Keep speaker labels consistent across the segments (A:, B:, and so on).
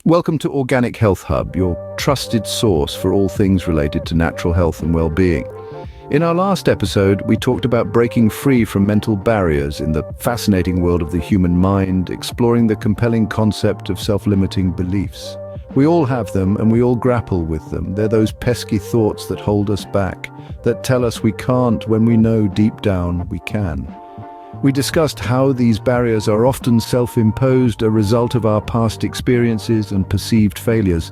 A: Welcome to Organic Health Hub, your trusted source for all things related to natural health and well-being. In our last episode, we talked about breaking free from mental barriers in the fascinating world of the human mind, exploring the compelling concept of self-limiting beliefs. We all have them and we all grapple with them. They're those pesky thoughts that hold us back, that tell us we can't when we know deep down we can. We discussed how these barriers are often self-imposed, a result of our past experiences and perceived failures.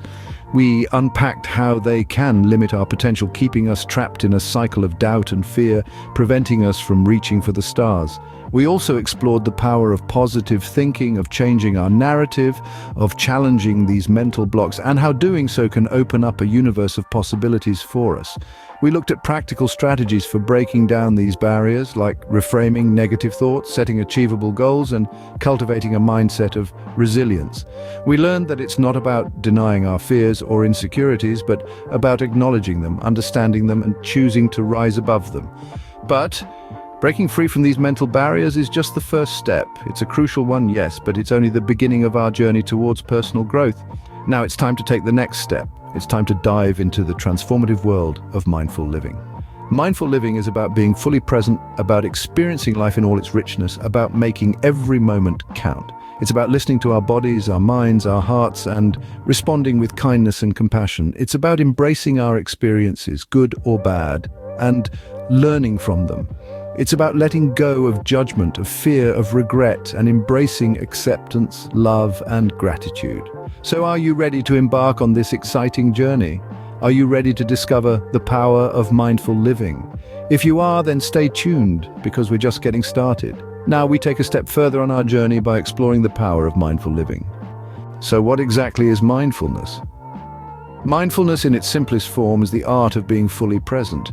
A: We unpacked how they can limit our potential, keeping us trapped in a cycle of doubt and fear, preventing us from reaching for the stars. We also explored the power of positive thinking, of changing our narrative, of challenging these mental blocks, and how doing so can open up a universe of possibilities for us. We looked at practical strategies for breaking down these barriers, like reframing negative thoughts, setting achievable goals, and cultivating a mindset of resilience. We learned that it's not about denying our fears or insecurities, but about acknowledging them, understanding them, and choosing to rise above them. But breaking free from these mental barriers is just the first step. It's a crucial one, yes, but it's only the beginning of our journey towards personal growth. Now it's time to take the next step. It's time to dive into the transformative world of mindful living. Mindful living is about being fully present, about experiencing life in all its richness, about making every moment count. It's about listening to our bodies, our minds, our hearts, and responding with kindness and compassion. It's about embracing our experiences, good or bad, and learning from them. It's about letting go of judgment, of fear, of regret, and embracing acceptance, love, and gratitude. So are you ready to embark on this exciting journey? Are you ready to discover the power of mindful living? If you are, then stay tuned, because we're just getting started. Now we take a step further on our journey by exploring the power of mindful living. So what exactly is mindfulness? Mindfulness in its simplest form is the art of being fully present.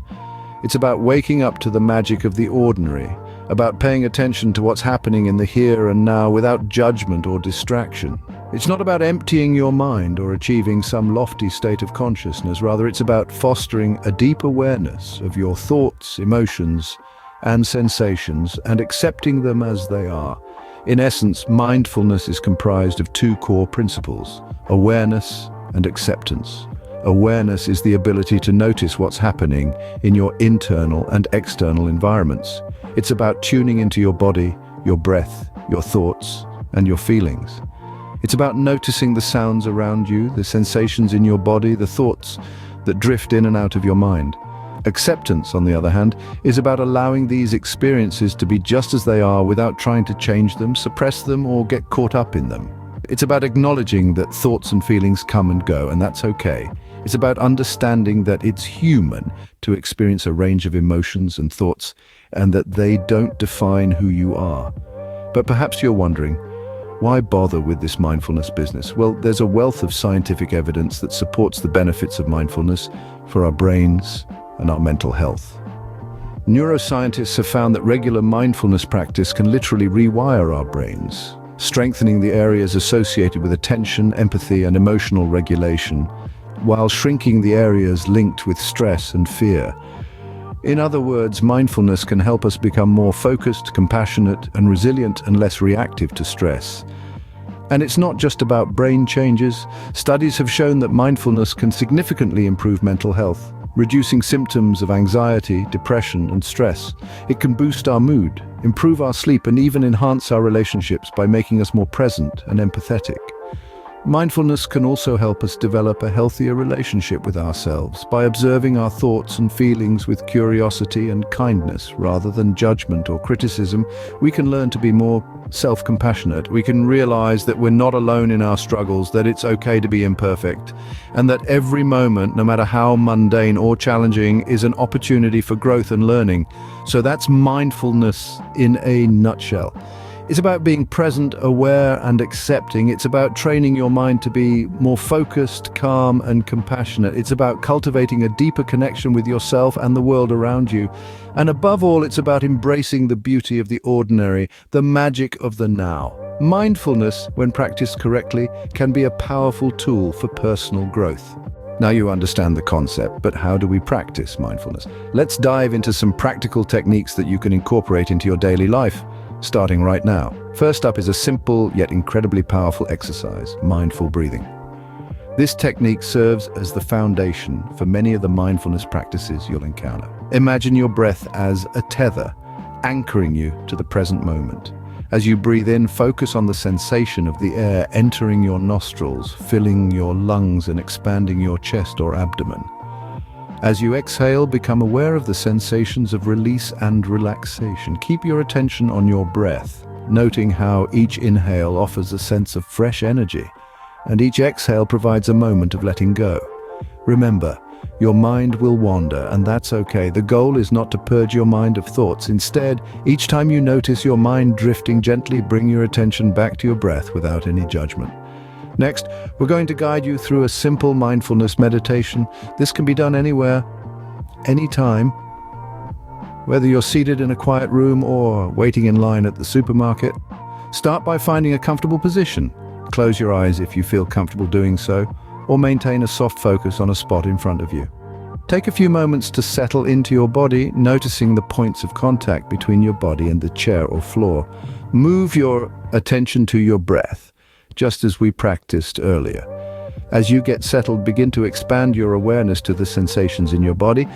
A: It's about waking up to the magic of the ordinary, about paying attention to what's happening in the here and now without judgment or distraction. It's not about emptying your mind or achieving some lofty state of consciousness. Rather, it's about fostering a deep awareness of your thoughts, emotions, and sensations, and accepting them as they are. In essence, mindfulness is comprised of two core principles: awareness and acceptance. Awareness is the ability to notice what's happening in your internal and external environments. It's about tuning into your body, your breath, your thoughts, and your feelings. It's about noticing the sounds around you, the sensations in your body, the thoughts that drift in and out of your mind. Acceptance, on the other hand, is about allowing these experiences to be just as they are without trying to change them, suppress them, or get caught up in them. It's about acknowledging that thoughts and feelings come and go, and that's okay. It's about understanding that it's human to experience a range of emotions and thoughts, and that they don't define who you are. But perhaps you're wondering, why bother with this mindfulness business? Well, there's a wealth of scientific evidence that supports the benefits of mindfulness for our brains and our mental health. Neuroscientists have found that regular mindfulness practice can literally rewire our brains, strengthening the areas associated with attention, empathy, and emotional regulation, while shrinking the areas linked with stress and fear. In other words, mindfulness can help us become more focused, compassionate, and resilient, and less reactive to stress. And it's not just about brain changes. Studies have shown that mindfulness can significantly improve mental health, reducing symptoms of anxiety, depression, and stress. It can boost our mood, improve our sleep, and even enhance our relationships by making us more present and empathetic. Mindfulness can also help us develop a healthier relationship with ourselves. By observing our thoughts and feelings with curiosity and kindness rather than judgment or criticism, we can learn to be more self-compassionate. We can realize that we're not alone in our struggles, that it's okay to be imperfect, and that every moment, no matter how mundane or challenging, is an opportunity for growth and learning. So that's mindfulness in a nutshell. It's about being present, aware, and accepting. It's about training your mind to be more focused, calm, and compassionate. It's about cultivating a deeper connection with yourself and the world around you. And above all, it's about embracing the beauty of the ordinary, the magic of the now. Mindfulness, when practiced correctly, can be a powerful tool for personal growth. Now you understand the concept, but how do we practice mindfulness? Let's dive into some practical techniques that you can incorporate into your daily life, starting right now. First up is a simple yet incredibly powerful exercise: mindful breathing. This technique serves as the foundation for many of the mindfulness practices you'll encounter. Imagine your breath as a tether, anchoring you to the present moment. As you breathe in, focus on the sensation of the air entering your nostrils, filling your lungs and expanding your chest or abdomen. As you exhale, become aware of the sensations of release and relaxation. Keep your attention on your breath, noting how each inhale offers a sense of fresh energy, and each exhale provides a moment of letting go. Remember, your mind will wander, and that's okay. The goal is not to purge your mind of thoughts. Instead, each time you notice your mind drifting, gently bring your attention back to your breath without any judgment. Next, we're going to guide you through a simple mindfulness meditation. This can be done anywhere, anytime, whether you're seated in a quiet room or waiting in line at the supermarket. Start by finding a comfortable position. Close your eyes if you feel comfortable doing so, or maintain a soft focus on a spot in front of you. Take a few moments to settle into your body, noticing the points of contact between your body and the chair or floor. Move your attention to your breath, just as we practiced earlier. As you get settled, begin to expand your awareness to the sensations in your body.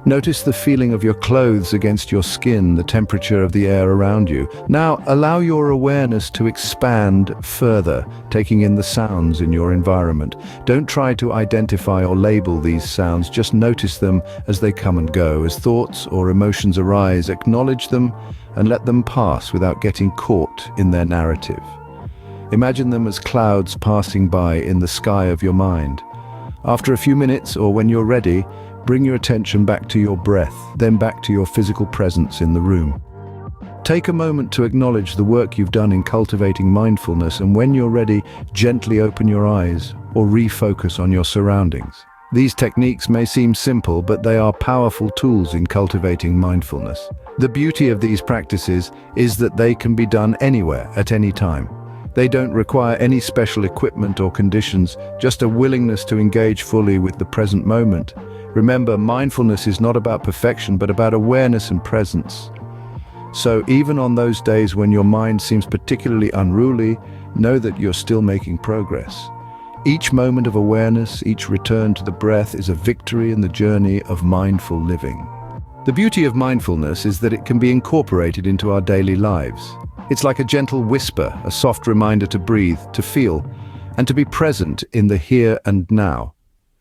A: Notice the feeling of your clothes against your skin, the temperature of the air around you. Now, allow your awareness to expand further, taking in the sounds in your environment. Don't try to identify or label these sounds, just notice them as they come and go. As thoughts or emotions arise, acknowledge them and let them pass without getting caught in their narrative. Imagine them as clouds passing by in the sky of your mind. After a few minutes, or when you're ready, bring your attention back to your breath, then back to your physical presence in the room. Take a moment to acknowledge the work you've done in cultivating mindfulness, and when you're ready, gently open your eyes or refocus on your surroundings. These techniques may seem simple, but they are powerful tools in cultivating mindfulness. The beauty of these practices is that they can be done anywhere, at any time. They don't require any special equipment or conditions, just a willingness to engage fully with the present moment. Remember, mindfulness is not about perfection, but about awareness and presence. So even on those days when your mind seems particularly unruly, know that you're still making progress. Each moment of awareness, each return to the breath is a victory in the journey of mindful living. The beauty of mindfulness is that it can be incorporated into our daily lives. It's like a gentle whisper, a soft reminder to breathe, to feel, and to be present in the here and now.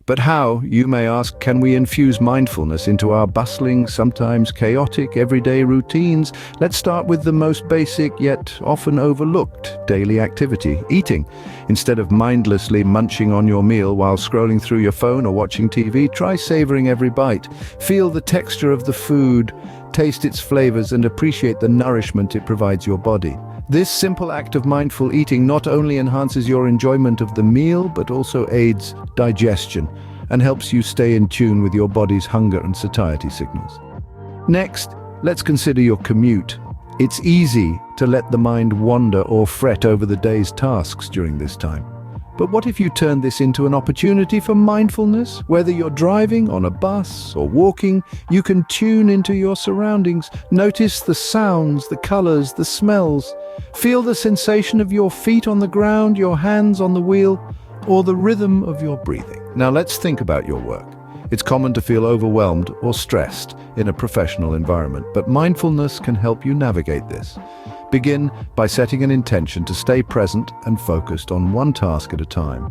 A: But how, you may ask, can we infuse mindfulness into our bustling, sometimes chaotic, everyday routines? Let's start with the most basic, yet often overlooked daily activity, eating. Instead of mindlessly munching on your meal while scrolling through your phone or watching TV, try savoring every bite. Feel the texture of the food, taste its flavors, and appreciate the nourishment it provides your body. This simple act of mindful eating not only enhances your enjoyment of the meal, but also aids digestion and helps you stay in tune with your body's hunger and satiety signals. Next, let's consider your commute. It's easy to let the mind wander or fret over the day's tasks during this time. But what if you turn this into an opportunity for mindfulness? Whether you're driving, on a bus, or walking, you can tune into your surroundings. Notice the sounds, the colors, the smells. Feel the sensation of your feet on the ground, your hands on the wheel, or the rhythm of your breathing. Now let's think about your work. It's common to feel overwhelmed or stressed in a professional environment, but mindfulness can help you navigate this. Begin by setting an intention to stay present and focused on one task at a time.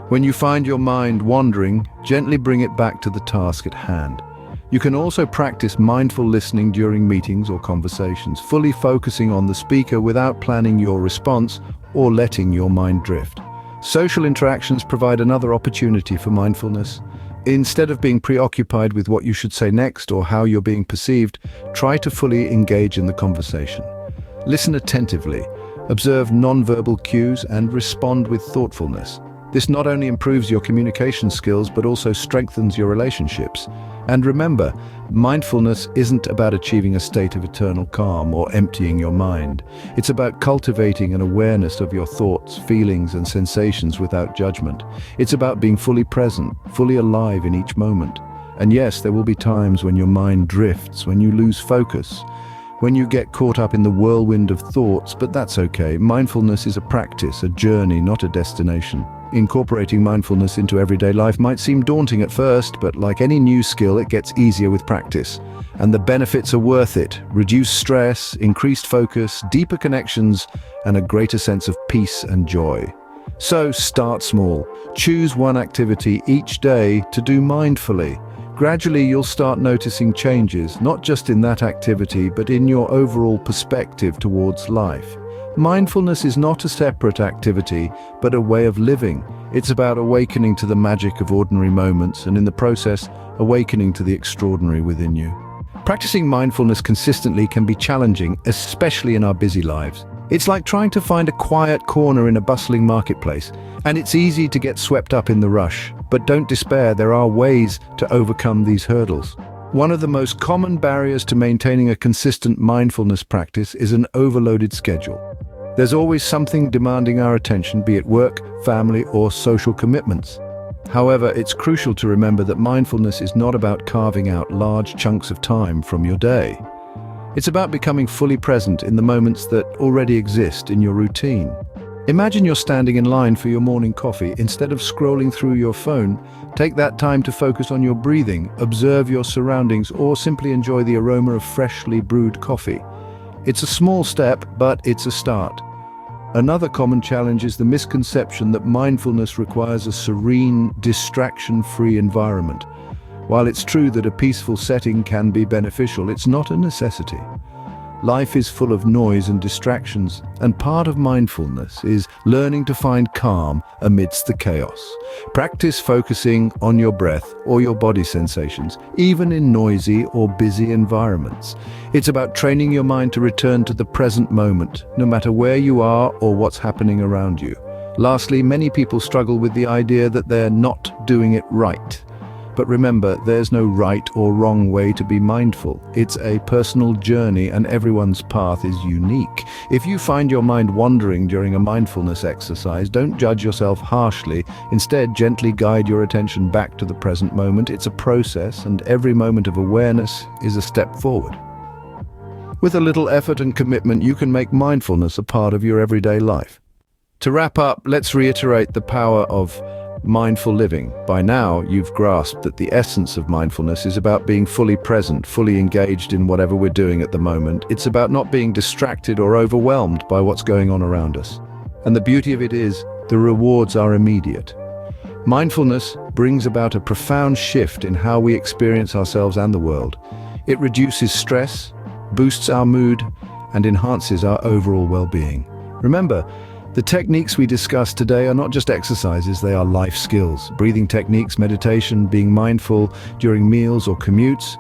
A: When you find your mind wandering, gently bring it back to the task at hand. You can also practice mindful listening during meetings or conversations, fully focusing on the speaker without planning your response or letting your mind drift. Social interactions provide another opportunity for mindfulness. Instead of being preoccupied with what you should say next or how you're being perceived, try to fully engage in the conversation. Listen attentively, observe nonverbal cues, and respond with thoughtfulness. This not only improves your communication skills, but also strengthens your relationships. And remember, mindfulness isn't about achieving a state of eternal calm or emptying your mind. It's about cultivating an awareness of your thoughts, feelings, and sensations without judgment. It's about being fully present, fully alive in each moment. And yes, there will be times when your mind drifts, when you lose focus, when you get caught up in the whirlwind of thoughts, but that's okay. Mindfulness is a practice, a journey, not a destination. Incorporating mindfulness into everyday life might seem daunting at first, but like any new skill, it gets easier with practice. And the benefits are worth it. Reduced stress, increased focus, deeper connections, and a greater sense of peace and joy. So start small. Choose one activity each day to do mindfully. Gradually, you'll start noticing changes, not just in that activity, but in your overall perspective towards life. Mindfulness is not a separate activity, but a way of living. It's about awakening to the magic of ordinary moments and, in the process, awakening to the extraordinary within you. Practicing mindfulness consistently can be challenging, especially in our busy lives. It's like trying to find a quiet corner in a bustling marketplace, and it's easy to get swept up in the rush. But don't despair, there are ways to overcome these hurdles. One of the most common barriers to maintaining a consistent mindfulness practice is an overloaded schedule. There's always something demanding our attention, be it work, family, or social commitments. However, it's crucial to remember that mindfulness is not about carving out large chunks of time from your day. It's about becoming fully present in the moments that already exist in your routine. Imagine you're standing in line for your morning coffee. Instead of scrolling through your phone, take that time to focus on your breathing, observe your surroundings, or simply enjoy the aroma of freshly brewed coffee. It's a small step, but it's a start. Another common challenge is the misconception that mindfulness requires a serene, distraction-free environment. While it's true that a peaceful setting can be beneficial, it's not a necessity. Life is full of noise and distractions, and part of mindfulness is learning to find calm amidst the chaos. Practice focusing on your breath or your body sensations, even in noisy or busy environments. It's about training your mind to return to the present moment, no matter where you are or what's happening around you. Lastly, many people struggle with the idea that they're not doing it right. But remember, there's no right or wrong way to be mindful. It's a personal journey, and everyone's path is unique. If you find your mind wandering during a mindfulness exercise, don't judge yourself harshly. Instead, gently guide your attention back to the present moment. It's a process, and every moment of awareness is a step forward. With a little effort and commitment, you can make mindfulness a part of your everyday life. To wrap up, let's reiterate the power of mindful living. By now, you've grasped that the essence of mindfulness is about being fully present, fully engaged in whatever we're doing at the moment. It's about not being distracted or overwhelmed by what's going on around us. And the beauty of it is, the rewards are immediate. Mindfulness brings about a profound shift in how we experience ourselves and the world. It reduces stress, boosts our mood, and enhances our overall well-being. Remember, the techniques we discussed today are not just exercises, they are life skills. Breathing techniques, meditation, being mindful during meals or commutes.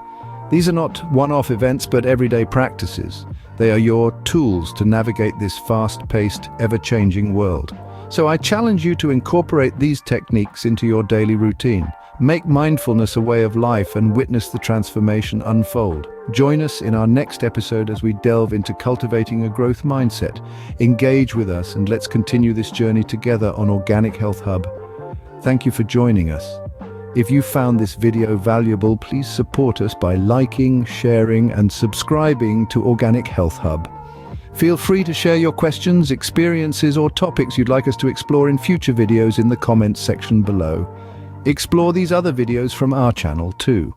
A: These are not one-off events, but everyday practices. They are your tools to navigate this fast-paced, ever-changing world. So I challenge you to incorporate these techniques into your daily routine. Make mindfulness a way of life and witness the transformation unfold. Join us in our next episode as we delve into cultivating a growth mindset. Engage with us and let's continue this journey together on Organic Health Hub. Thank you for joining us. If you found this video valuable, please support us by liking, sharing, and subscribing to Organic Health Hub. Feel free to share your questions, experiences, or topics you'd like us to explore in future videos in the comments section below. Explore these other videos from our channel too.